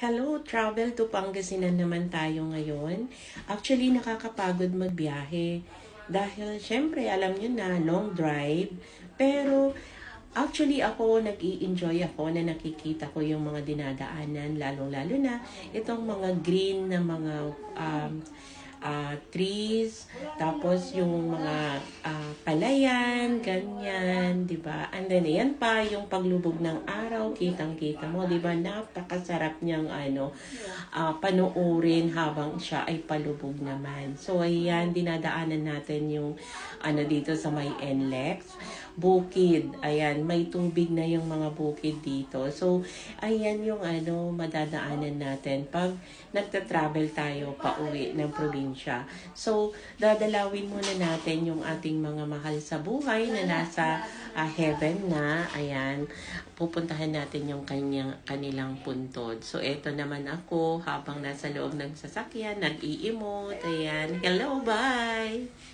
Hello, travel to Pangasinan naman tayo ngayon. Actually, nakakapagod magbiyahe. Dahil, syempre, alam nyo na, long drive. Pero, actually, nag-i-enjoy ako na nakikita ko yung mga dinadaanan, lalong-lalo na itong mga green na mga trees, tapos yung mga palayan, ganyan, 'di ba? And then ayan pa yung paglubog ng araw, kitang-kita mo, 'di ba? Napakasarap niyang panoorin habang siya ay palubog naman. So ayan, dinadaanan natin yung dito sa may NLEX bukid. Ayan, may tubig na yung mga bukid dito. So, ayan yung madadaanan natin pag nagta-travel tayo pa uwi ng probinsya. So, dadalawin muna natin yung ating mga mahal sa buhay na nasa heaven na. Ayan, pupuntahan natin yung kanilang puntod. So, eto naman ako habang nasa loob ng sasakyan, nag-i-emote. Ayan, hello, bye!